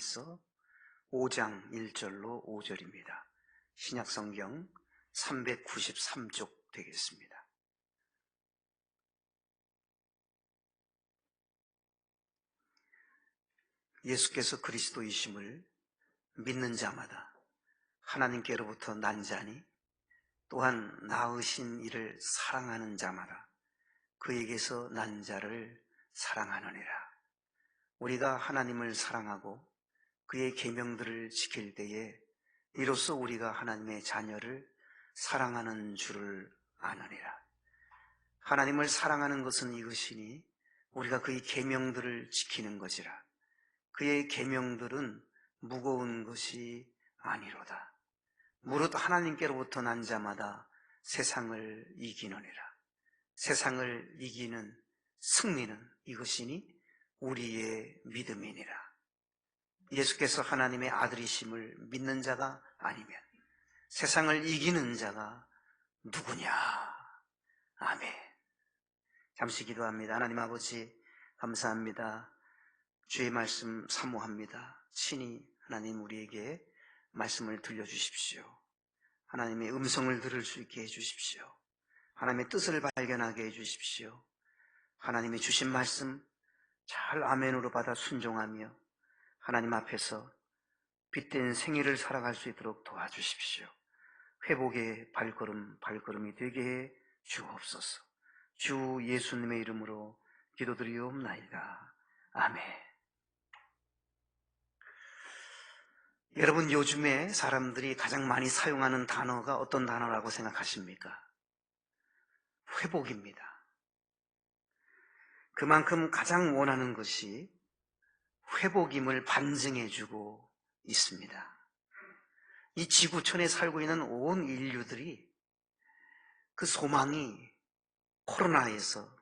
에서 5장 1절로 5절입니다. 신약성경 393쪽 되겠습니다. 예수께서 그리스도이심을 믿는 자마다 하나님께로부터 난 자니 또한 낳으신 이를 사랑하는 자마다 그에게서 난 자를 사랑하느니라. 우리가 하나님을 사랑하고 그의 계명들을 지킬 때에 이로써 우리가 하나님의 자녀를 사랑하는 줄을 아느니라. 하나님을 사랑하는 것은 이것이니 우리가 그의 계명들을 지키는 것이라. 그의 계명들은 무거운 것이 아니로다. 무릇 하나님께로부터 난 자마다 세상을 이기느니라. 세상을 이기는 승리는 이것이니 우리의 믿음이니라. 예수께서 하나님의 아들이심을 믿는 자가 아니면 세상을 이기는 자가 누구냐? 아멘. 잠시 기도합니다. 하나님 아버지 감사합니다. 주의 말씀 사모합니다. 친히 하나님 우리에게 말씀을 들려주십시오. 하나님의 음성을 들을 수 있게 해주십시오. 하나님의 뜻을 발견하게 해주십시오. 하나님이 주신 말씀 잘 아멘으로 받아 순종하며 하나님 앞에서 빛된 생애를 살아갈 수 있도록 도와주십시오. 회복의 발걸음이 되게 해 주옵소서. 주 예수님의 이름으로 기도드리옵나이다. 아멘. 여러분, 요즘에 사람들이 가장 많이 사용하는 단어가 어떤 단어라고 생각하십니까? 회복입니다. 그만큼 가장 원하는 것이 회복임을 반증해주고 있습니다. 이 지구촌에 살고 있는 온 인류들이 그 소망이 코로나에서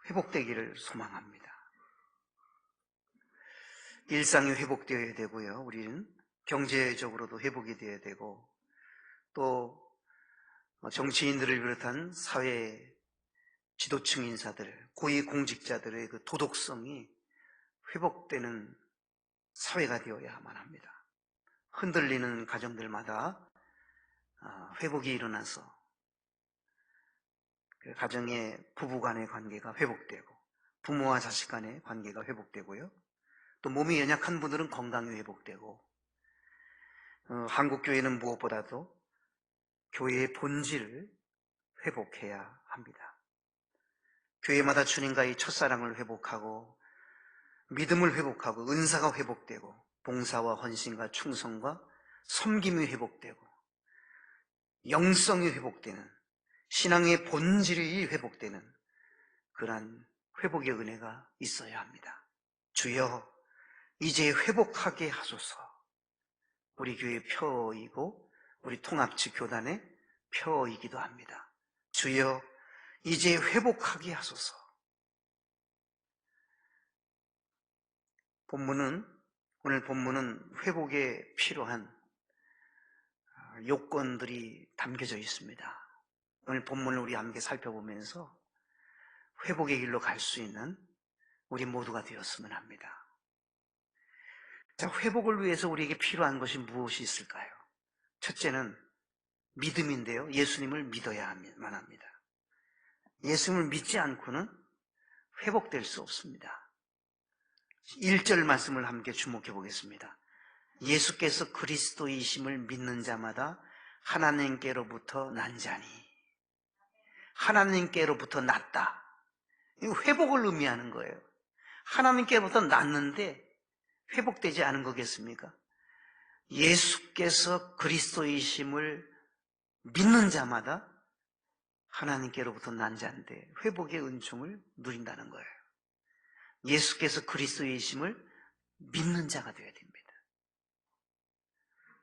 회복되기를 소망합니다. 일상이 회복되어야 되고요. 우리는 경제적으로도 회복이 되어야 되고 또 정치인들을 비롯한 사회 지도층 인사들, 고위공직자들의 그 도덕성이 회복되는 사회가 되어야만 합니다. 흔들리는 가정들마다 회복이 일어나서 그 가정의 부부 간의 관계가 회복되고 부모와 자식 간의 관계가 회복되고요. 또 몸이 연약한 분들은 건강이 회복되고 한국교회는 무엇보다도 교회의 본질을 회복해야 합니다. 교회마다 주님과의 첫사랑을 회복하고 믿음을 회복하고 은사가 회복되고 봉사와 헌신과 충성과 섬김이 회복되고 영성이 회복되는 신앙의 본질이 회복되는 그러한 회복의 은혜가 있어야 합니다. 주여 이제 회복하게 하소서. 우리 교회의 표이고 우리 통합지 교단의 표이기도 합니다. 주여 이제 회복하게 하소서. 오늘 본문은 회복에 필요한 요건들이 담겨져 있습니다. 오늘 본문을 우리 함께 살펴보면서 회복의 길로 갈 수 있는 우리 모두가 되었으면 합니다. 자, 회복을 위해서 우리에게 필요한 것이 무엇이 있을까요? 첫째는 믿음인데요. 예수님을 믿어야만 합니다. 예수님을 믿지 않고는 회복될 수 없습니다. 1절 말씀을 함께 주목해 보겠습니다. 예수께서 그리스도이심을 믿는 자마다 하나님께로부터 난 자니. 하나님께로부터 났다. 이 회복을 의미하는 거예요. 하나님께로부터 났는데 회복되지 않은 거겠습니까? 예수께서 그리스도이심을 믿는 자마다 하나님께로부터 난 자인데 회복의 은총을 누린다는 거예요. 예수께서 그리스도이심을 믿는 자가 되어야 됩니다.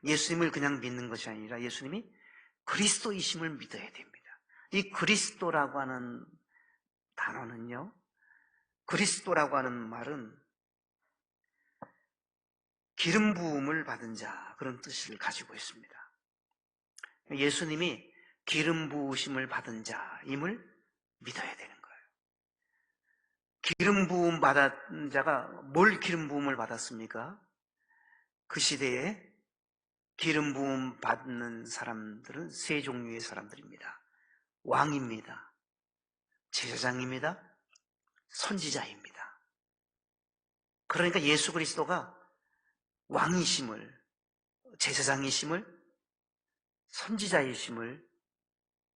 예수님을 그냥 믿는 것이 아니라 예수님이 그리스도이심을 믿어야 됩니다. 이 그리스도라고 하는 단어는요, 그리스도라고 하는 말은 기름 부음을 받은 자, 그런 뜻을 가지고 있습니다. 예수님이 기름 부으심을 받은 자임을 믿어야 되는 거예요. 기름 부음 받은 자가 뭘 기름 부음을 받았습니까? 그 시대에 기름 부음 받는 사람들은 세 종류의 사람들입니다. 왕입니다. 제사장입니다. 선지자입니다. 그러니까 예수 그리스도가 왕이심을, 제사장이심을, 선지자이심을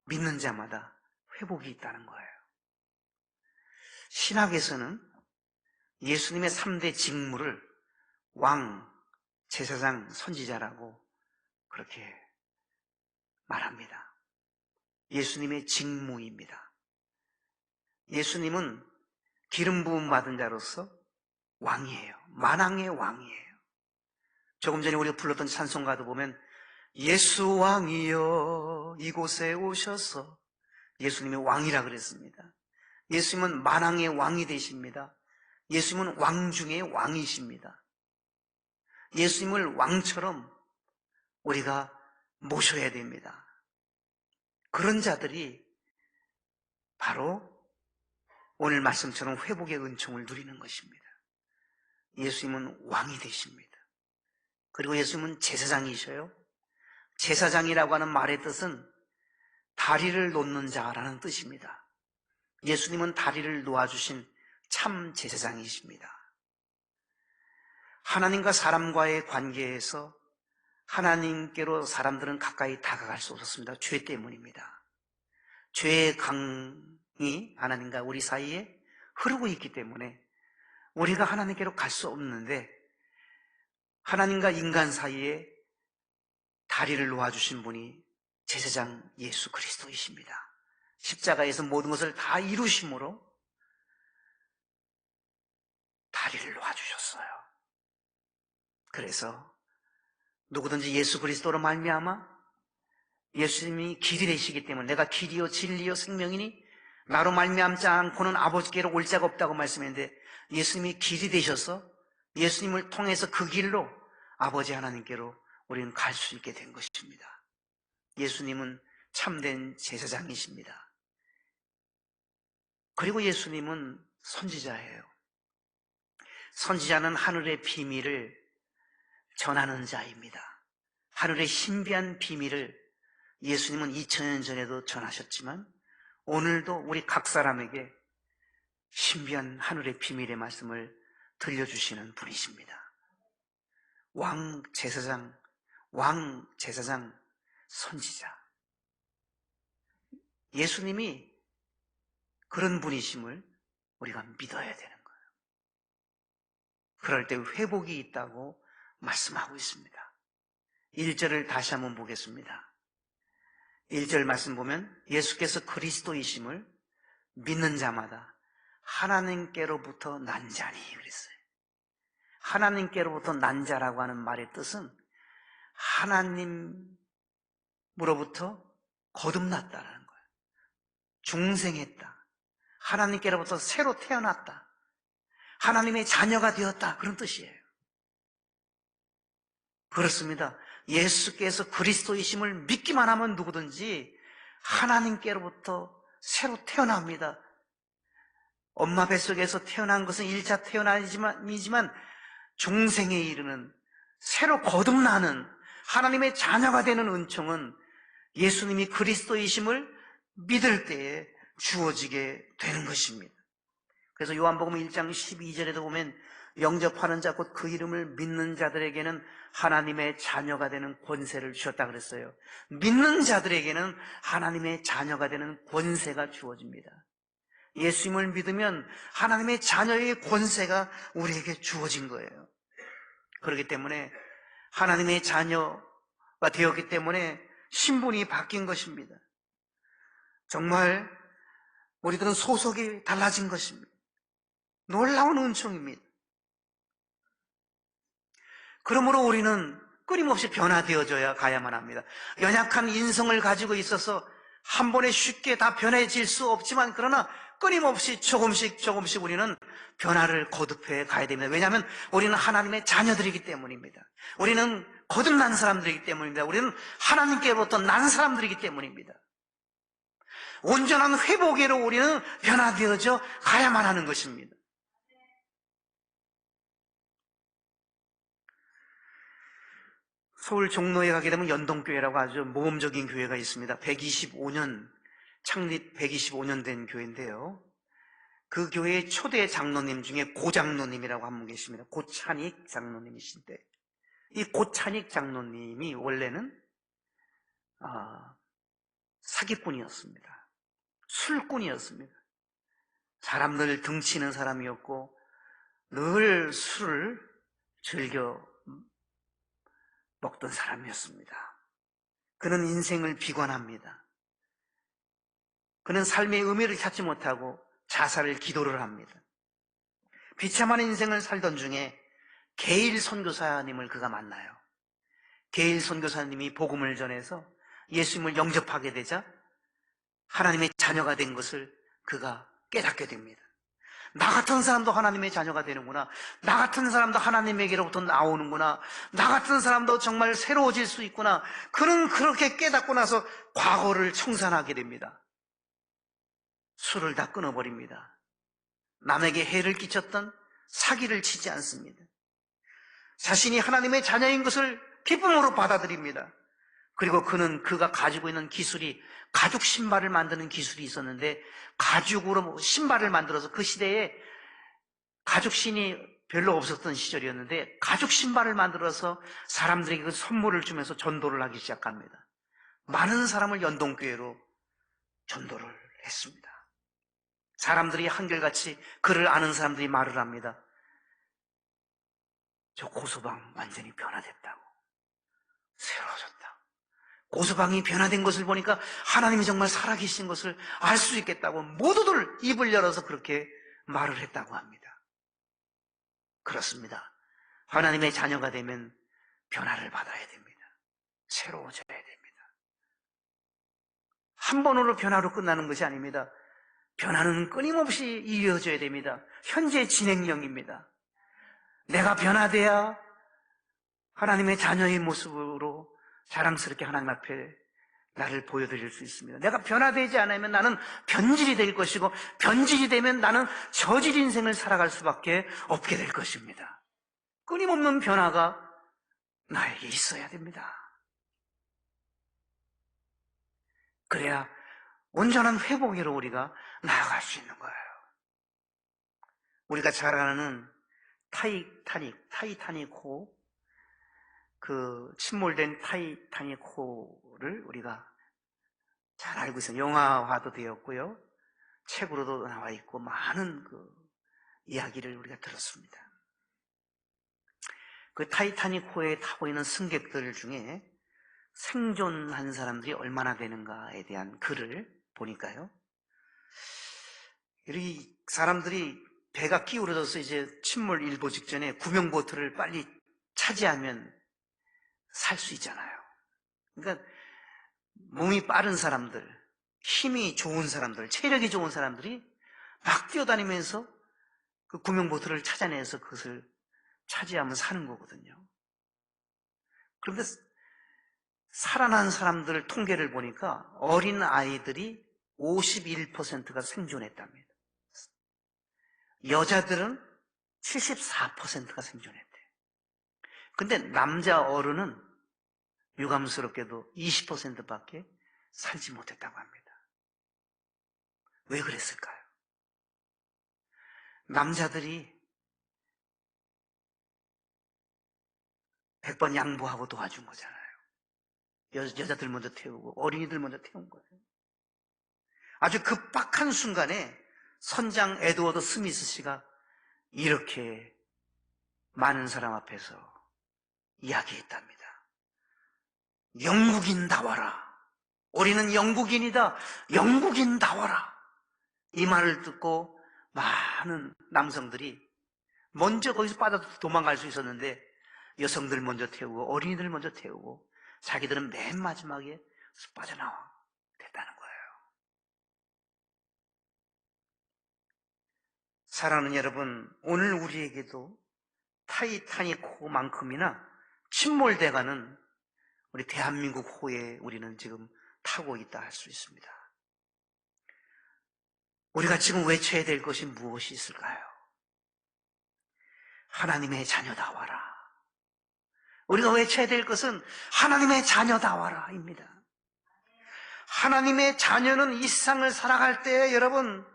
믿는 자마다 회복이 있다는 거예요. 신학에서는 예수님의 3대 직무를 왕, 제사장, 선지자라고 그렇게 말합니다. 예수님의 직무입니다. 예수님은 기름 부음 받은 자로서 왕이에요. 만왕의 왕이에요. 조금 전에 우리가 불렀던 찬송가도 보면 예수 왕이여 이곳에 오셔서, 예수님의 왕이라 그랬습니다. 예수님은 만왕의 왕이 되십니다. 예수님은 왕 중에 왕이십니다. 예수님을 왕처럼 우리가 모셔야 됩니다. 그런 자들이 바로 오늘 말씀처럼 회복의 은총을 누리는 것입니다. 예수님은 왕이 되십니다. 그리고 예수님은 제사장이셔요. 제사장이라고 하는 말의 뜻은 다리를 놓는 자라는 뜻입니다. 예수님은 다리를 놓아주신 참 제사장이십니다. 하나님과 사람과의 관계에서 하나님께로 사람들은 가까이 다가갈 수 없었습니다. 죄 때문입니다. 죄의 강이 하나님과 우리 사이에 흐르고 있기 때문에 우리가 하나님께로 갈 수 없는데, 하나님과 인간 사이에 다리를 놓아주신 분이 제사장 예수 그리스도이십니다. 십자가에서 모든 것을 다 이루심으로 다리를 놓아주셨어요. 그래서 누구든지 예수 그리스도로 말미암아, 예수님이 길이 되시기 때문에, 내가 길이요 진리요 생명이니 나로 말미암지 않고는 아버지께로 올 자가 없다고 말씀했는데, 예수님이 길이 되셔서 예수님을 통해서 그 길로 아버지 하나님께로 우리는 갈 수 있게 된 것입니다. 예수님은 참된 제사장이십니다. 그리고 예수님은 선지자예요. 선지자는 하늘의 비밀을 전하는 자입니다. 하늘의 신비한 비밀을 예수님은 2000년 전에도 전하셨지만 오늘도 우리 각 사람에게 신비한 하늘의 비밀의 말씀을 들려주시는 분이십니다. 왕, 제사장, 선지자. 예수님이 그런 분이심을 우리가 믿어야 되는 거예요. 그럴 때 회복이 있다고 말씀하고 있습니다. 1절을 다시 한번 보겠습니다. 1절 말씀 보면 예수께서 그리스도이심을 믿는 자마다 하나님께로부터 난 자니 그랬어요. 하나님께로부터 난 자라고 하는 말의 뜻은 하나님으로부터 거듭났다라는 거예요. 중생했다. 하나님께로부터 새로 태어났다. 하나님의 자녀가 되었다. 그런 뜻이에요. 그렇습니다. 예수께서 그리스도이심을 믿기만 하면 누구든지 하나님께로부터 새로 태어납니다. 엄마 뱃속에서 태어난 것은 1차 태어남이지만 중생에 이르는 새로 거듭나는 하나님의 자녀가 되는 은총은 예수님이 그리스도이심을 믿을 때에 주어지게 되는 것입니다. 그래서 요한복음 1장 12절에도 보면 영접하는 자 곧 그 이름을 믿는 자들에게는 하나님의 자녀가 되는 권세를 주셨다 그랬어요. 믿는 자들에게는 하나님의 자녀가 되는 권세가 주어집니다. 예수님을 믿으면 하나님의 자녀의 권세가 우리에게 주어진 거예요. 그렇기 때문에 하나님의 자녀가 되었기 때문에 신분이 바뀐 것입니다. 정말 우리들은 소속이 달라진 것입니다. 놀라운 은총입니다. 그러므로 우리는 끊임없이 변화되어져야 가야만 합니다. 연약한 인성을 가지고 있어서 한 번에 쉽게 다 변해질 수 없지만, 그러나 끊임없이 조금씩 우리는 변화를 거듭해 가야 됩니다. 왜냐하면 우리는 하나님의 자녀들이기 때문입니다. 우리는 거듭난 사람들이기 때문입니다. 우리는 하나님께로부터 난 사람들이기 때문입니다. 온전한 회복으로 우리는 변화되어져 가야만 하는 것입니다. 서울 종로에 가게 되면 연동교회라고 아주 모범적인 교회가 있습니다. 125년, 창립 125년 된 교회인데요. 그 교회의 초대 장로님 중에 고장로님이라고 한 분 계십니다. 고찬익 장로님이신데, 이 고찬익 장로님이 원래는 사기꾼이었습니다. 술꾼이었습니다. 사람들 등치는 사람이었고 늘 술을 즐겨 먹던 사람이었습니다. 그는 인생을 비관합니다. 그는 삶의 의미를 찾지 못하고 자살을 기도를 합니다. 비참한 인생을 살던 중에 게일 선교사님을 그가 만나요. 게일 선교사님이 복음을 전해서 예수님을 영접하게 되자 하나님의 자녀가 된 것을 그가 깨닫게 됩니다. 나 같은 사람도 하나님의 자녀가 되는구나. 나 같은 사람도 하나님에게로부터 나오는구나. 나 같은 사람도 정말 새로워질 수 있구나. 그는 그렇게 깨닫고 나서 과거를 청산하게 됩니다. 술을 다 끊어버립니다. 남에게 해를 끼쳤던 사기를 치지 않습니다. 자신이 하나님의 자녀인 것을 기쁨으로 받아들입니다. 그리고 그는 그가 가지고 있는 기술이 가죽 신발을 만드는 기술이 있었는데 가죽으로 신발을 만들어서 그 시대에 가죽 신이 별로 없었던 시절이었는데 가죽 신발을 만들어서 사람들에게 그 선물을 주면서 전도를 하기 시작합니다. 많은 사람을 연동교회로 전도를 했습니다. 사람들이 한결같이 그를 아는 사람들이 말을 합니다. 저 고소방 완전히 변화됐다고. 새로워졌다. 고소방이 변화된 것을 보니까 하나님이 정말 살아계신 것을 알 수 있겠다고 모두들 입을 열어서 그렇게 말을 했다고 합니다. 그렇습니다. 하나님의 자녀가 되면 변화를 받아야 됩니다. 새로워져야 됩니다. 한 번으로 변화로 끝나는 것이 아닙니다. 변화는 끊임없이 이어져야 됩니다. 현재 진행형입니다. 내가 변화돼야 하나님의 자녀의 모습으로 자랑스럽게 하나님 앞에 나를 보여드릴 수 있습니다. 내가 변화되지 않으면 나는 변질이 될 것이고 변질이 되면 나는 저질 인생을 살아갈 수밖에 없게 될 것입니다. 끊임없는 변화가 나에게 있어야 됩니다. 그래야 온전한 회복으로 우리가 나아갈 수 있는 거예요. 우리가 잘 아는 타이타닉호, 그 침몰된 타이타닉호를 우리가 잘 알고 있어요. 영화화도 되었고요. 책으로도 나와 있고 많은 그 이야기를 우리가 들었습니다. 그 타이타닉호에 타고 있는 승객들 중에 생존한 사람들이 얼마나 되는가에 대한 글을 보니까요. 이 사람들이 배가 기울어져서 이제 침몰 일보 직전에 구명보트를 빨리 차지하면 살 수 있잖아요. 그러니까 몸이 빠른 사람들, 힘이 좋은 사람들, 체력이 좋은 사람들이 막 뛰어다니면서 그 구명보트를 찾아내서 그것을 차지하면 사는 거거든요. 그런데 살아난 사람들 통계를 보니까 어린 아이들이 51%가 생존했답니다. 여자들은 74%가 생존했대요. 근데 남자 어른은 유감스럽게도 20%밖에 살지 못했다고 합니다. 왜 그랬을까요? 남자들이 100번 양보하고 도와준 거잖아요. 여자들 먼저 태우고 어린이들 먼저 태운 거예요. 아주 급박한 순간에 선장 에드워드 스미스 씨가 이렇게 많은 사람 앞에서 이야기했답니다. 영국인다워라. 우리는 영국인이다. 영국인다워라. 이 말을 듣고 많은 남성들이 먼저 거기서 빠져서 도망갈 수 있었는데 여성들 먼저 태우고 어린이들 먼저 태우고 자기들은 맨 마지막에 빠져나와 됐다는 거예요. 사랑하는 여러분, 오늘 우리에게도 타이타닉호만큼이나 침몰돼가는 우리 대한민국 호에 우리는 지금 타고 있다 할 수 있습니다. 우리가 지금 외쳐야 될 것이 무엇이 있을까요? 하나님의 자녀다워라. 우리가 외쳐야 될 것은 하나님의 자녀다워라입니다. 하나님의 자녀는 이 세상을 살아갈 때 여러분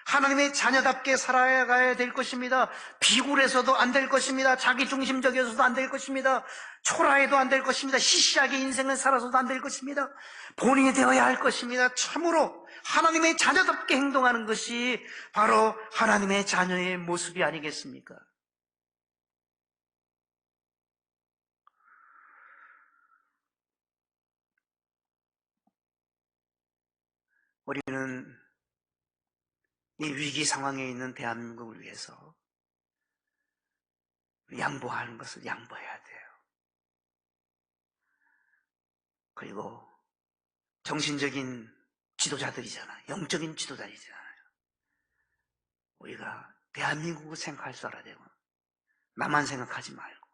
하나님의 자녀답게 살아가야 될 것입니다. 비굴해서도 안 될 것입니다. 자기중심적이어서도 안 될 것입니다. 초라해도 안 될 것입니다. 시시하게 인생을 살아서도 안 될 것입니다. 본인이 되어야 할 것입니다. 참으로 하나님의 자녀답게 행동하는 것이 바로 하나님의 자녀의 모습이 아니겠습니까? 우리는 이 위기 상황에 있는 대한민국을 위해서 양보하는 것을 양보해야 돼요. 그리고 정신적인 지도자들이잖아요. 영적인 지도자들이잖아요. 우리가 대한민국을 생각할 줄 알아야 되고 나만 생각하지 말고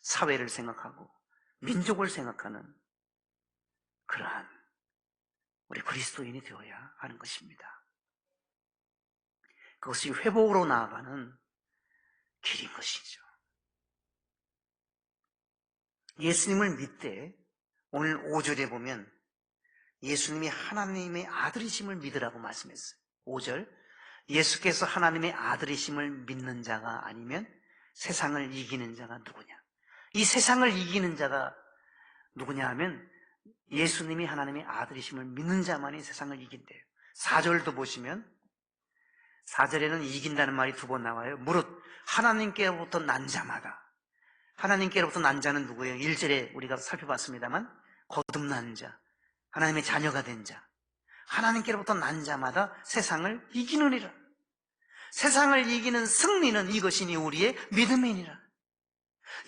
사회를 생각하고 민족을 생각하는 그러한 우리 그리스도인이 되어야 하는 것입니다. 그것이 회복으로 나아가는 길인 것이죠. 예수님을 믿되 오늘 5절에 보면 예수님이 하나님의 아들이심을 믿으라고 말씀했어요. 5절, 예수께서 하나님의 아들이심을 믿는 자가 아니면 세상을 이기는 자가 누구냐? 이 세상을 이기는 자가 누구냐 하면 예수님이 하나님의 아들이심을 믿는 자만이 세상을 이긴대요. 4절도 보시면 4절에는 이긴다는 말이 2번 나와요. 무릇 하나님께로부터 난 자마다. 하나님께로부터 난 자는 누구예요? 1절에 우리가 살펴봤습니다만 거듭난 자, 하나님의 자녀가 된 자, 하나님께로부터 난 자마다 세상을 이기느니라. 세상을 이기는 승리는 이것이니 우리의 믿음이니라.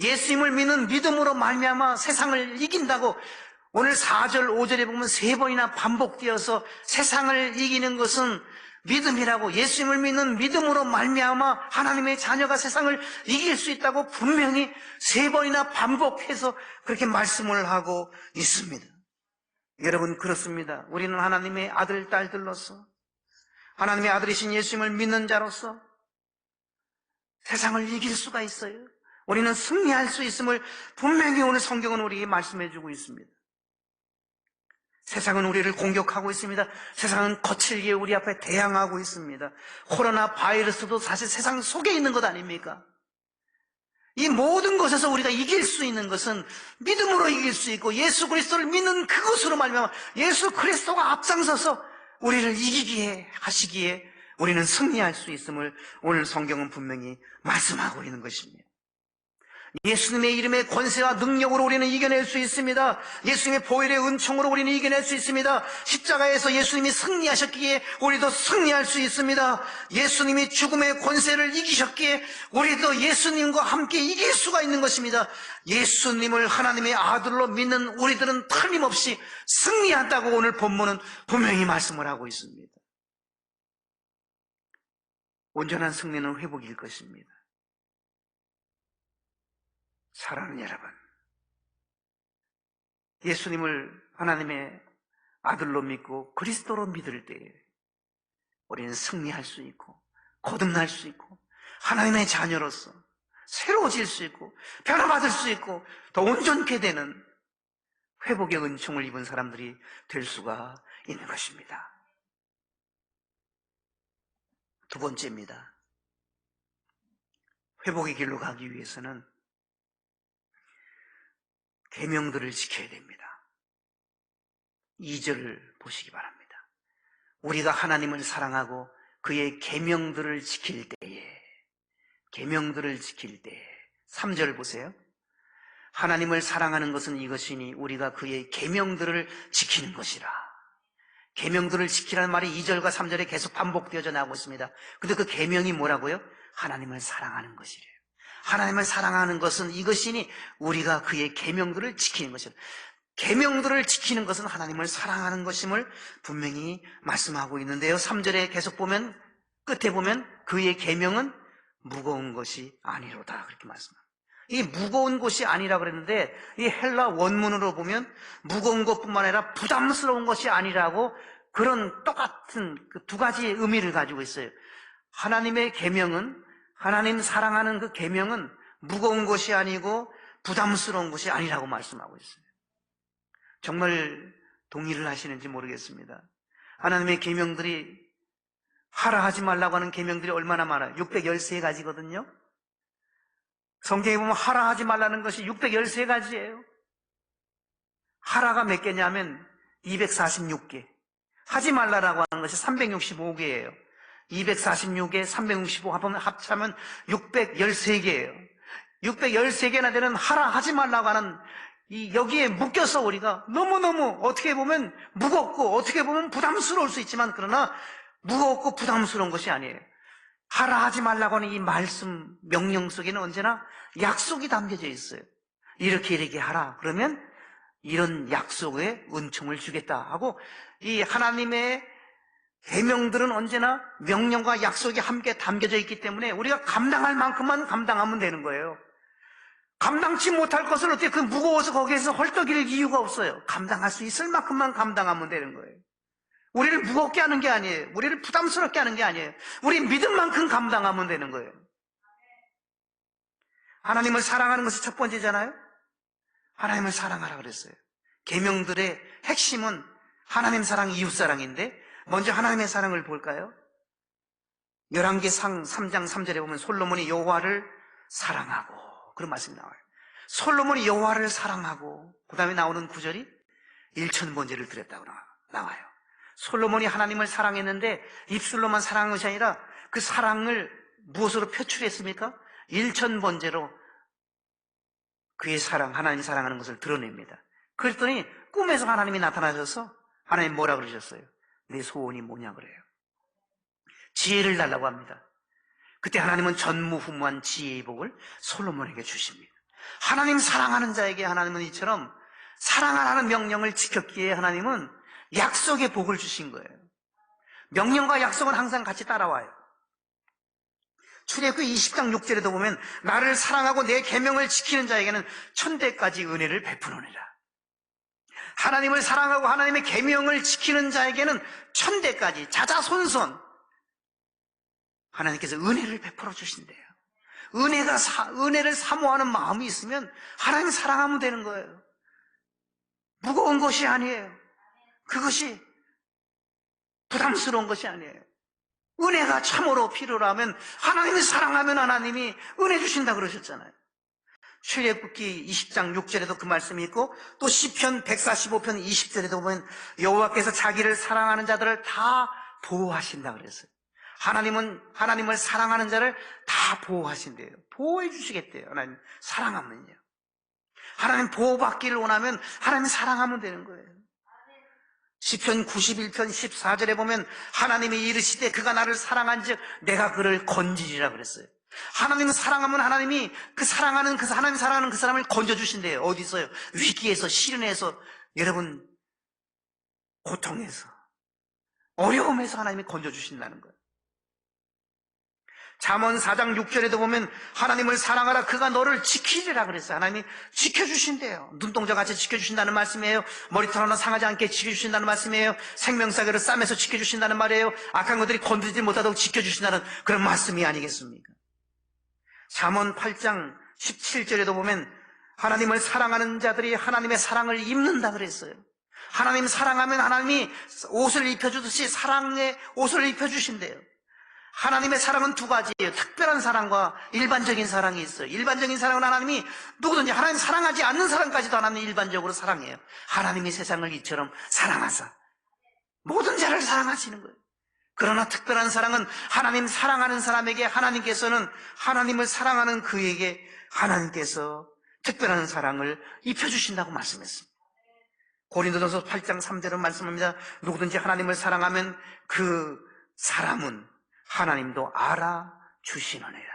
예수님을 믿는 믿음으로 말미암아 세상을 이긴다고 오늘 4절, 5절에 보면 3번이나 반복되어서 세상을 이기는 것은 믿음이라고, 예수님을 믿는 믿음으로 말미암아 하나님의 자녀가 세상을 이길 수 있다고 분명히 3번이나 반복해서 그렇게 말씀을 하고 있습니다. 여러분, 그렇습니다. 우리는 하나님의 아들, 딸들로서 하나님의 아들이신 예수님을 믿는 자로서 세상을 이길 수가 있어요. 우리는 승리할 수 있음을 분명히 오늘 성경은 우리에게 말씀해 주고 있습니다. 세상은 우리를 공격하고 있습니다. 세상은 거칠게 우리 앞에 대항하고 있습니다. 코로나 바이러스도 사실 세상 속에 있는 것 아닙니까? 이 모든 것에서 우리가 이길 수 있는 것은 믿음으로 이길 수 있고 예수 그리스도를 믿는 그것으로 말미암아 예수 그리스도가 앞장서서 우리를 이기게 하시기에 우리는 승리할 수 있음을 오늘 성경은 분명히 말씀하고 있는 것입니다. 예수님의 이름의 권세와 능력으로 우리는 이겨낼 수 있습니다. 예수님의 보혈의 은총으로 우리는 이겨낼 수 있습니다. 십자가에서 예수님이 승리하셨기에 우리도 승리할 수 있습니다. 예수님이 죽음의 권세를 이기셨기에 우리도 예수님과 함께 이길 수가 있는 것입니다. 예수님을 하나님의 아들로 믿는 우리들은 틀림없이 승리한다고 오늘 본문은 분명히 말씀을 하고 있습니다. 온전한 승리는 회복일 것입니다. 사랑하는 여러분, 예수님을 하나님의 아들로 믿고 그리스도로 믿을 때에 우리는 승리할 수 있고 거듭날 수 있고 하나님의 자녀로서 새로워질 수 있고 변화받을 수 있고 더 온전케 되는 회복의 은총을 입은 사람들이 될 수가 있는 것입니다. 2번째입니다. 회복의 길로 가기 위해서는 계명들을 지켜야 됩니다. 2절을 보시기 바랍니다. 우리가 하나님을 사랑하고 그의 계명들을 지킬 때에 3절 보세요. 하나님을 사랑하는 것은 이것이니 우리가 그의 계명들을 지키는 것이라. 계명들을 지키라는 말이 2절과 3절에 계속 반복되어져 나오고 있습니다. 근데 그 계명이 뭐라고요? 하나님을 사랑하는 것이래요. 하나님을 사랑하는 것은 이것이니 우리가 그의 계명들을 지키는 것이라. 계명들을 지키는 것은 하나님을 사랑하는 것임을 분명히 말씀하고 있는데요. 3절에 계속 보면 끝에 보면 그의 계명은 무거운 것이 아니로다 그렇게 말씀합니다. 이 무거운 것이 아니라 그랬는데 이 헬라 원문으로 보면 무거운 것뿐만 아니라 부담스러운 것이 아니라고 그런 똑같은 그 2가지의 의미를 가지고 있어요. 하나님의 계명은 하나님 사랑하는 그 계명은 무거운 것이 아니고 부담스러운 것이 아니라고 말씀하고 있어요. 정말 동의를 하시는지 모르겠습니다. 하나님의 계명들이 하라 하지 말라고 하는 계명들이 얼마나 많아요. 613가지거든요. 성경에 보면 하라 하지 말라는 것이 613가지예요. 하라가 몇 개냐면 246개. 하지 말라라고 하는 것이 365개예요. 246개, 365 합하면 613개예요. 613개나 되는 하라 하지 말라고 하는 여기에 묶여서 우리가 너무너무 어떻게 보면 무겁고 어떻게 보면 부담스러울 수 있지만 그러나 무겁고 부담스러운 것이 아니에요. 하라 하지 말라고 하는 이 말씀 명령 속에는 언제나 약속이 담겨져 있어요. 이렇게 하라. 그러면 이런 약속에 은총을 주겠다 하고 이 하나님의 계명들은 언제나 명령과 약속이 함께 담겨져 있기 때문에 우리가 감당할 만큼만 감당하면 되는 거예요. 감당치 못할 것을 어떻게 무거워서 거기에서 헐떡일 이유가 없어요. 감당할 수 있을 만큼만 감당하면 되는 거예요. 우리를 무겁게 하는 게 아니에요. 우리를 부담스럽게 하는 게 아니에요. 우리 믿은 만큼 감당하면 되는 거예요. 하나님을 사랑하는 것이 첫 번째잖아요. 하나님을 사랑하라 그랬어요. 계명들의 핵심은 하나님 사랑, 이웃 사랑인데 먼저 하나님의 사랑을 볼까요? 열왕기상 3장 3절에 보면 솔로몬이 여호와를 사랑하고 그런 말씀이 나와요. 솔로몬이 여호와를 사랑하고 그 다음에 나오는 구절이 1000번제를 드렸다고 나와요. 솔로몬이 하나님을 사랑했는데 입술로만 사랑한 것이 아니라 그 사랑을 무엇으로 표출했습니까? 1000번제로 그의 사랑, 하나님 사랑하는 것을 드러냅니다. 그랬더니 꿈에서 하나님이 나타나셔서 하나님 뭐라 그러셨어요? 내 소원이 뭐냐 그래요. 지혜를 달라고 합니다. 그때 하나님은 전무후무한 지혜의 복을 솔로몬에게 주십니다. 하나님 사랑하는 자에게 하나님은 이처럼 사랑하라는 명령을 지켰기에 하나님은 약속의 복을 주신 거예요. 명령과 약속은 항상 같이 따라와요. 출애굽기 20장 6절에도 보면 나를 사랑하고 내 계명을 지키는 자에게는 천대까지 은혜를 베푸노니라. 하나님을 사랑하고 하나님의 계명을 지키는 자에게는 천대까지 자자손손 하나님께서 은혜를 베풀어 주신대요. 은혜를 사모하는 마음이 있으면 하나님 사랑하면 되는 거예요. 무거운 것이 아니에요. 그것이 부담스러운 것이 아니에요. 은혜가 참으로 필요라면 하나님을 사랑하면 하나님이 은혜 주신다 그러셨잖아요. 출애굽기 20장 6절에도 그 말씀이 있고 또 시편 145편 20절에도 보면 여호와께서 자기를 사랑하는 자들을 다 보호하신다 그랬어요. 하나님은 하나님을 사랑하는 자를 다 보호하신대요. 보호해 주시겠대요. 하나님 사랑하면요. 하나님 보호받기를 원하면 하나님 사랑하면 되는 거예요. 시편 91편 14절에 보면 하나님이 이르시되 그가 나를 사랑한즉 내가 그를 건지리라 그랬어요. 하나님은 사랑하면 하나님이 하나님 사랑하는 그 사람을 건져주신대요. 어디서요? 위기에서, 시련에서, 여러분 고통에서, 어려움에서 하나님이 건져주신다는 거예요. 잠언 4장 6절에도 보면 하나님을 사랑하라 그가 너를 지키리라 그랬어요. 하나님이 지켜주신대요. 눈동자같이 지켜주신다는 말씀이에요. 머리털 하나 상하지 않게 지켜주신다는 말씀이에요. 생명사계를 싸매서 지켜주신다는 말이에요. 악한 것들이 건드리지 못하도록 지켜주신다는 그런 말씀이 아니겠습니까? 잠언 8장 17절에도 보면 하나님을 사랑하는 자들이 하나님의 사랑을 입는다 그랬어요. 하나님 사랑하면 하나님이 옷을 입혀주듯이 사랑의 옷을 입혀주신대요. 하나님의 사랑은 두 가지예요. 특별한 사랑과 일반적인 사랑이 있어요. 일반적인 사랑은 하나님이 누구든지 하나님 사랑하지 않는 사람까지도 하나님 일반적으로 사랑해요. 하나님이 세상을 이처럼 사랑하사 모든 자를 사랑하시는 거예요. 그러나 특별한 사랑은 하나님 사랑하는 사람에게 하나님께서는 하나님을 사랑하는 그에게 하나님께서 특별한 사랑을 입혀주신다고 말씀했습니다. 고린도전서 8장 3절은 말씀합니다. 누구든지 하나님을 사랑하면 그 사람은 하나님도 알아주시느니라.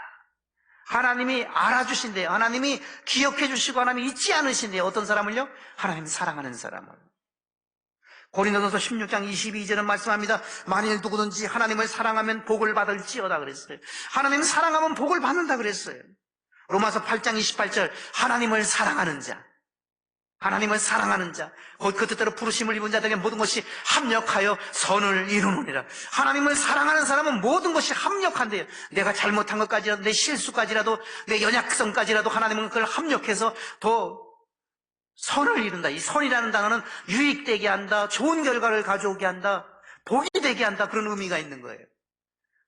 하나님이 알아주신대요. 하나님이 기억해 주시고 하나님이 잊지 않으신대요. 어떤 사람을요? 하나님 사랑하는 사람을. 고린도전서 16장 22절은 말씀합니다. 만일 누구든지 하나님을 사랑하면 복을 받을지어다 그랬어요. 하나님 사랑하면 복을 받는다 그랬어요. 로마서 8장 28절 하나님을 사랑하는 자 하나님을 사랑하는 자, 곧 그 뜻대로 부르심을 입은 자들에게 모든 것이 합력하여 선을 이루느니라. 하나님을 사랑하는 사람은 모든 것이 합력한대요. 내가 잘못한 것까지라도, 내 실수까지라도, 내 연약성까지라도 하나님은 그걸 합력해서 더 선을 이룬다. 이 선이라는 단어는 유익되게 한다, 좋은 결과를 가져오게 한다, 복이 되게 한다, 그런 의미가 있는 거예요.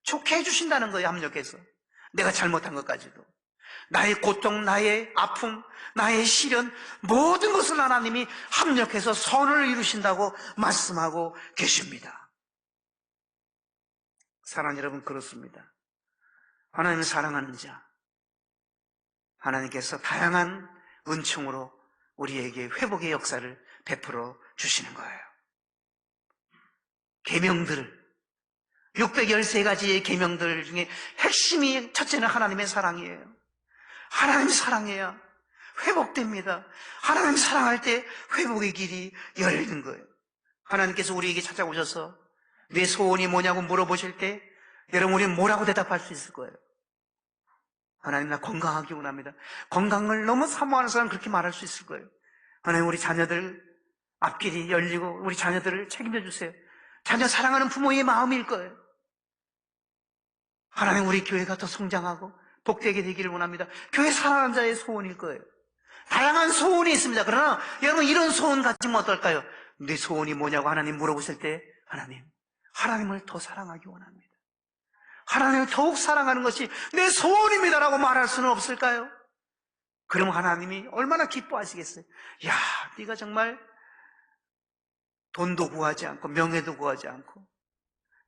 좋게 해주신다는 거예요, 합력해서. 내가 잘못한 것까지도. 나의 고통, 나의 아픔, 나의 시련, 모든 것을 하나님이 합력해서 선을 이루신다고 말씀하고 계십니다. 사랑하는 여러분, 그렇습니다. 하나님을 사랑하는 자, 하나님께서 다양한 은총으로 우리에게 회복의 역사를 베풀어 주시는 거예요. 계명들을, 613가지의 계명들 중에 핵심이, 첫째는 하나님의 사랑이에요. 하나님 사랑해야 회복됩니다. 하나님 사랑할 때 회복의 길이 열리는 거예요. 하나님께서 우리에게 찾아오셔서 내 소원이 뭐냐고 물어보실 때 여러분, 우리는 뭐라고 대답할 수 있을 거예요? 하나님, 나 건강하기 원합니다. 건강을 너무 사모하는 사람은 그렇게 말할 수 있을 거예요. 하나님, 우리 자녀들 앞길이 열리고 우리 자녀들을 책임져 주세요. 자녀 사랑하는 부모의 마음일 거예요. 하나님, 우리 교회가 더 성장하고 복되게 되기를 원합니다. 교회 사랑하는 자의 소원일 거예요. 다양한 소원이 있습니다. 그러나 여러분, 이런 소원 가지면 어떨까요? 네 소원이 뭐냐고 하나님 물어보실 때 하나님을 더 사랑하기 원합니다. 하나님을 더욱 사랑하는 것이 내 소원입니다라고 말할 수는 없을까요? 그럼 하나님이 얼마나 기뻐하시겠어요? 야, 네가 정말 돈도 구하지 않고 명예도 구하지 않고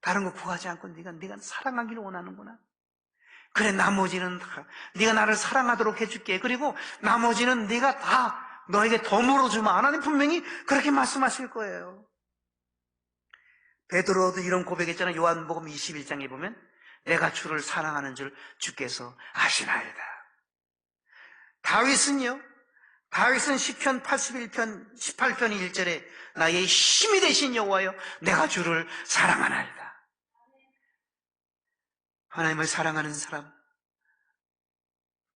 다른 거 구하지 않고 네가 사랑하기를 원하는구나. 그래, 나머지는 다 네가 나를 사랑하도록 해줄게. 그리고 나머지는 네가 다 너에게 더 물어주마. 하나님 분명히 그렇게 말씀하실 거예요. 베드로도 이런 고백했잖아요. 요한복음 21장에 보면 내가 주를 사랑하는 줄 주께서 아시나이다. 다윗은 시편 81편 18편 1절에 나의 힘이 되신 여호와여 내가 주를 사랑하나이다. 하나님을 사랑하는 사람,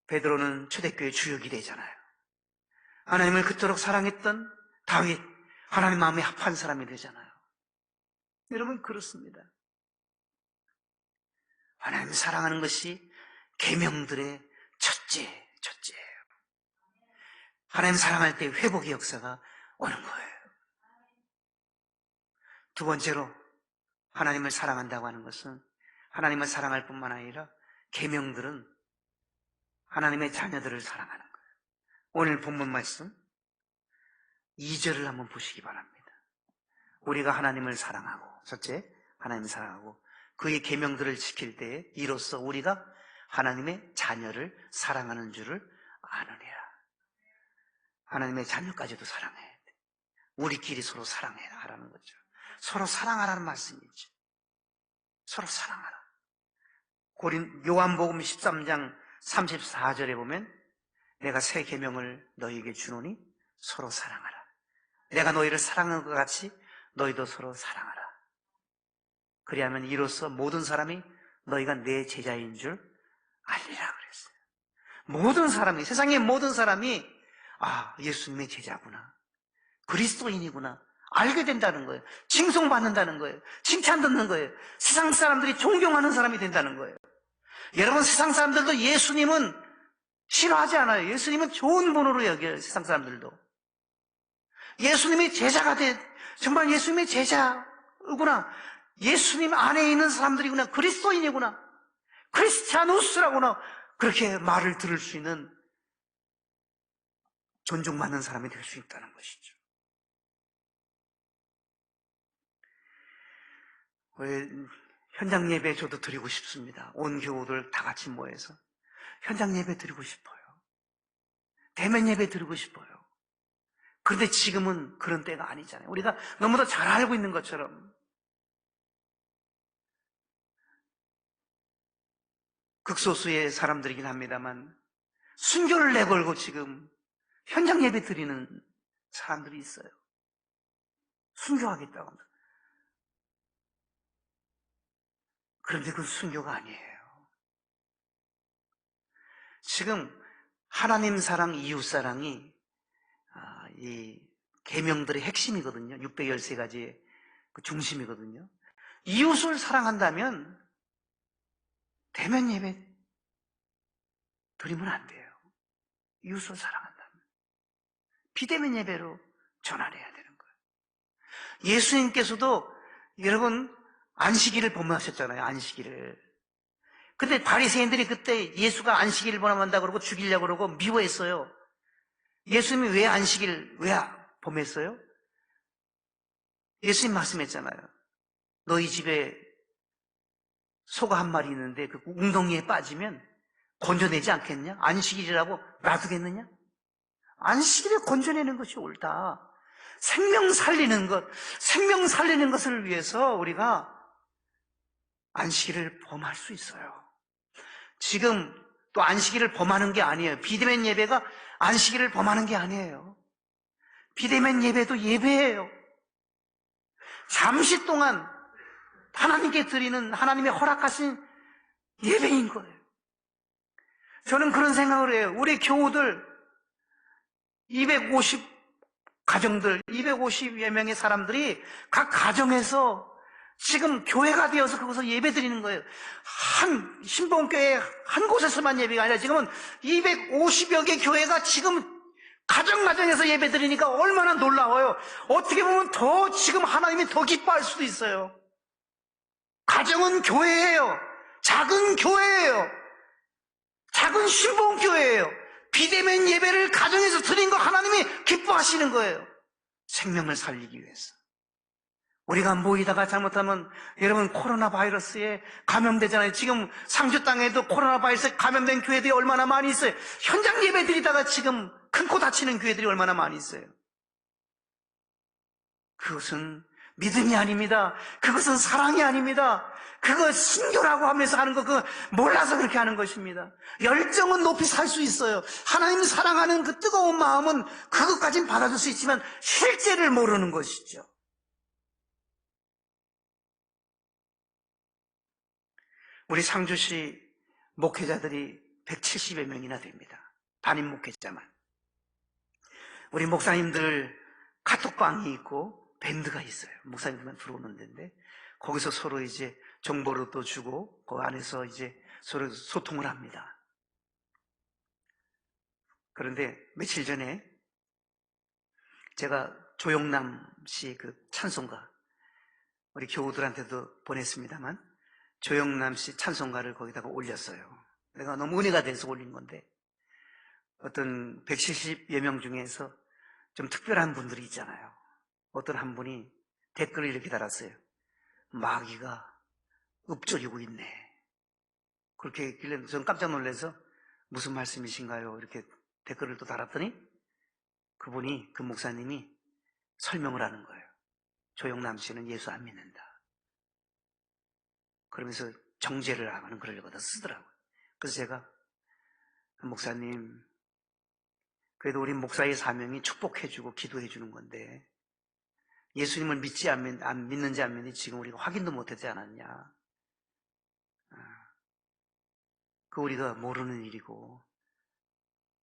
베드로는 초대교회 주역이 되잖아요. 하나님을 그토록 사랑했던 다윗, 하나님 마음에 합한 사람이 되잖아요. 여러분, 그렇습니다. 하나님을 사랑하는 것이 계명들의 첫째예요. 하나님 사랑할 때 회복의 역사가 오는 거예요. 두 번째로 하나님을 사랑한다고 하는 것은 하나님을 사랑할 뿐만 아니라 계명들은 하나님의 자녀들을 사랑하는 거예요. 오늘 본문 말씀 2절을 한번 보시기 바랍니다. 우리가 하나님을 사랑하고, 첫째, 하나님을 사랑하고 그의 계명들을 지킬 때에 이로써 우리가 하나님의 자녀를 사랑하는 줄을 아느니라. 하나님의 자녀까지도 사랑해야 돼. 우리끼리 서로 사랑해야 하라는 거죠. 서로 사랑하라는 말씀이죠. 서로 사랑하라. 요한복음 13장 34절에 보면 내가 새 계명을 너희에게 주노니 서로 사랑하라. 내가 너희를 사랑한 것 같이 너희도 서로 사랑하라. 그리하면 이로써 모든 사람이 너희가 내 제자인 줄 알리라 그랬어요. 모든 사람이, 세상의 모든 사람이 예수님의 제자구나, 그리스도인이구나 알게 된다는 거예요. 칭송받는다는 거예요. 칭찬 듣는 거예요. 세상 사람들이 존경하는 사람이 된다는 거예요. 여러분, 세상 사람들도 예수님은 싫어하지 않아요. 예수님은 좋은 분으로 여겨요. 세상 사람들도. 예수님이 제자가 정말 예수님의 제자구나, 예수님 안에 있는 사람들이구나, 그리스도인이구나, 크리스티아누스라구나, 그렇게 말을 들을 수 있는 존중받는 사람이 될 수 있다는 것이죠. 현장 예배 저도 드리고 싶습니다. 온 교우들 다 같이 모여서 현장 예배 드리고 싶어요. 대면 예배 드리고 싶어요. 그런데 지금은 그런 때가 아니잖아요. 우리가 너무도 잘 알고 있는 것처럼 극소수의 사람들이긴 합니다만 순교를 내걸고 지금 현장 예배 드리는 사람들이 있어요. 순교하겠다고 합니다. 그런데 그건 순교가 아니에요. 지금 하나님 사랑, 이웃 사랑이 이 계명들의 핵심이거든요. 613가지의 그 중심이거든요. 이웃을 사랑한다면 대면 예배 드리면 안 돼요. 이웃을 사랑한다면 비대면 예배로 전환해야 되는 거예요. 예수님께서도 여러분 안식일을 범하셨잖아요. 안식일을. 근데 바리새인들이 그때 예수가 안식일을 범한다 그러고 죽이려고 그러고 미워했어요. 예수님이 왜 안식일 왜 범했어요? 예수님 말씀했잖아요. 너희 집에 소가 한 마리 있는데 그 웅덩이에 빠지면 건져내지 않겠냐? 안식일이라고 놔두겠느냐? 안식일에 건져내는 것이 옳다. 생명 살리는 것을 위해서 우리가 안식일을 범할 수 있어요. 지금 또 안식일을 범하는 게 아니에요. 비대면 예배가 안식일을 범하는 게 아니에요. 비대면 예배도 예배예요. 잠시 동안 하나님께 드리는 하나님의 허락하신 예배인 거예요. 저는 그런 생각을 해요. 우리 교우들 250 가정들, 250여 명의 사람들이 각 가정에서 지금 교회가 되어서 거기서 예배 드리는 거예요. 한 신봉교회 한 곳에서만 예배가 아니라 지금은 250여 개 교회가 지금 가정에서 예배 드리니까 얼마나 놀라워요. 어떻게 보면 더 지금 하나님이 더 기뻐할 수도 있어요. 가정은 교회예요. 작은 교회예요. 작은 신봉교회예요. 비대면 예배를 가정에서 드린 거 하나님이 기뻐하시는 거예요. 생명을 살리기 위해서. 우리가 모이다가 잘못하면 여러분 코로나 바이러스에 감염되잖아요. 지금 상주 땅에도 코로나 바이러스에 감염된 교회들이 얼마나 많이 있어요. 현장 예배 드리다가 지금 큰 코 다치는 교회들이 얼마나 많이 있어요. 그것은 믿음이 아닙니다. 그것은 사랑이 아닙니다. 그거 신교라고 하면서 하는 거 그거 몰라서 그렇게 하는 것입니다. 열정은 높이 살 수 있어요. 하나님 사랑하는 그 뜨거운 마음은 그것까진 받아줄 수 있지만 실제를 모르는 것이죠. 우리 상주시 목회자들이 170여 명이나 됩니다. 담임 목회자만. 우리 목사님들 카톡방이 있고 밴드가 있어요. 목사님들만 들어오는 데인데 거기서 서로 이제 정보를 또 주고 그 안에서 이제 서로 소통을 합니다. 그런데 며칠 전에 제가 조영남 씨 그 찬송가 우리 교우들한테도 보냈습니다만 조영남 씨 찬송가를 거기다가 올렸어요. 내가 너무 은혜가 돼서 올린 건데 어떤 170여 명 중에서 좀 특별한 분들이 있잖아요. 어떤 한 분이 댓글을 이렇게 달았어요. 마귀가 읊조리고 있네. 그렇게 했길래 저는 깜짝 놀라서 무슨 말씀이신가요? 이렇게 댓글을 또 달았더니 그분이 그 목사님이 설명을 하는 거예요. 조영남 씨는 예수 안 믿는다. 그러면서 정죄를 하는 글을 거기다 쓰더라고요. 그래서 제가 목사님 그래도 우리 목사의 사명이 축복해주고 기도해주는 건데 예수님을 믿지 안 믿는지 안 믿는지 지금 우리가 확인도 못하지 않았냐. 그 우리가 모르는 일이고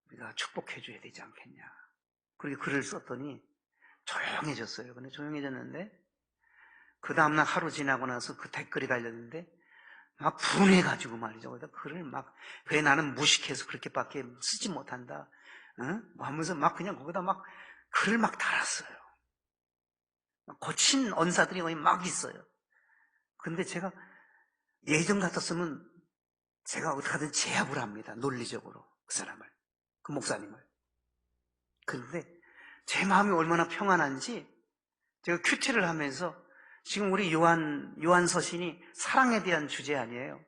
우리가 축복해줘야 되지 않겠냐. 그렇게 글을 썼더니 조용해졌어요. 근데 조용해졌는데 그 다음날 하루 지나고 나서 그 댓글이 달렸는데 막 분해가지고 말이죠. 거기다 글을 막 왜 나는 무식해서 그렇게밖에 쓰지 못한다. 하면서 막 그냥 거기다 막 글을 막 달았어요. 거친 언사들이 거의 막 있어요. 근데 제가 예전 같았으면 제가 어떻게 하든 제압을 합니다. 논리적으로 그 사람을, 그 목사님을. 그런데 제 마음이 얼마나 평안한지 제가 큐티를 하면서 지금 우리 요한서신이 사랑에 대한 주제 아니에요.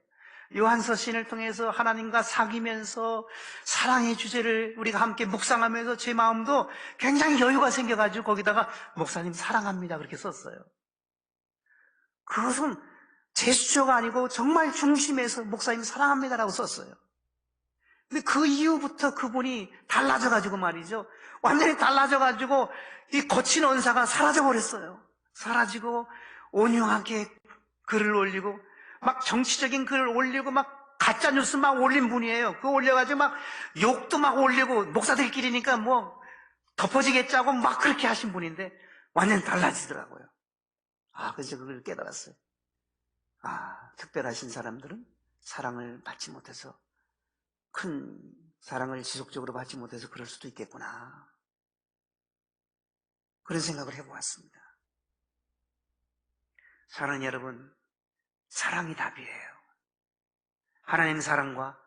요한서신을 통해서 하나님과 사귀면서 사랑의 주제를 우리가 함께 묵상하면서 제 마음도 굉장히 여유가 생겨가지고 거기다가 목사님 사랑합니다 그렇게 썼어요. 그것은 제스처가 아니고 정말 중심에서 목사님 사랑합니다라고 썼어요. 근데 그 이후부터 그분이 달라져가지고 말이죠. 완전히 달라져가지고 이 거친 언사가 사라져버렸어요. 사라지고 온유하게 글을 올리고 막 정치적인 글을 올리고 막 가짜뉴스 막 올린 분이에요. 그거 올려가지고 막 욕도 막 올리고 목사들끼리니까 뭐 덮어지게 짜고 막 그렇게 하신 분인데 완전 달라지더라고요. 그래서 그걸 깨달았어요. 특별하신 사람들은 사랑을 받지 못해서, 큰 사랑을 지속적으로 받지 못해서 그럴 수도 있겠구나. 그런 생각을 해보았습니다. 사랑하는 여러분, 사랑이 답이에요. 하나님의 사랑과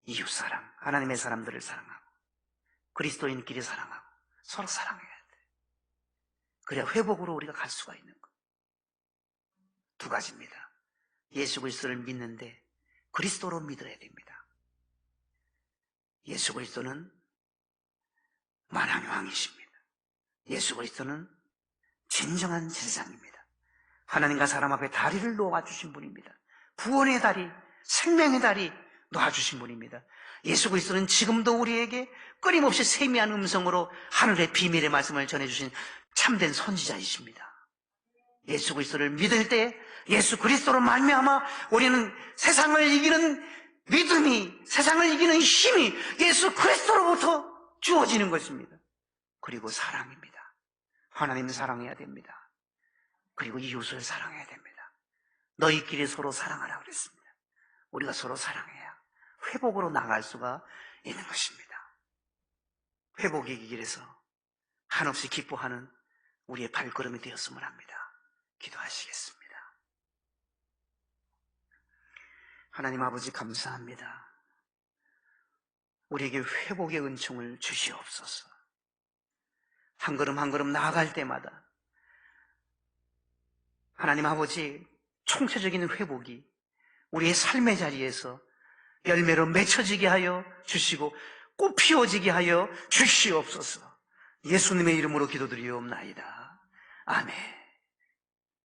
이웃사랑, 하나님의 사람들을 사랑하고 그리스도인끼리 사랑하고 서로 사랑해야 돼. 그래야 회복으로 우리가 갈 수가 있는 거. 두 가지입니다. 예수 그리스도를 믿는데 그리스도로 믿어야 됩니다. 예수 그리스도는 만왕의 왕이십니다. 예수 그리스도는 진정한 제사장입니다. 하나님과 사람 앞에 다리를 놓아주신 분입니다. 구원의 다리, 생명의 다리 놓아주신 분입니다. 예수 그리스도는 지금도 우리에게 끊임없이 세미한 음성으로 하늘의 비밀의 말씀을 전해주신 참된 선지자이십니다. 예수 그리스도를 믿을 때 예수 그리스도로 말미암아 우리는 세상을 이기는 믿음이, 세상을 이기는 힘이 예수 그리스도로부터 주어지는 것입니다. 그리고 사랑입니다. 하나님을 사랑해야 됩니다. 그리고 이웃을 사랑해야 됩니다. 너희끼리 서로 사랑하라 그랬습니다. 우리가 서로 사랑해야 회복으로 나갈 수가 있는 것입니다. 회복의 길에서 한없이 기뻐하는 우리의 발걸음이 되었으면 합니다. 기도하시겠습니다. 하나님 아버지 감사합니다. 우리에게 회복의 은총을 주시옵소서. 한 걸음 한 걸음 나아갈 때마다 하나님 아버지 총체적인 회복이 우리의 삶의 자리에서 열매로 맺혀지게 하여 주시고 꽃 피워지게 하여 주시옵소서. 예수님의 이름으로 기도드리옵나이다. 아멘.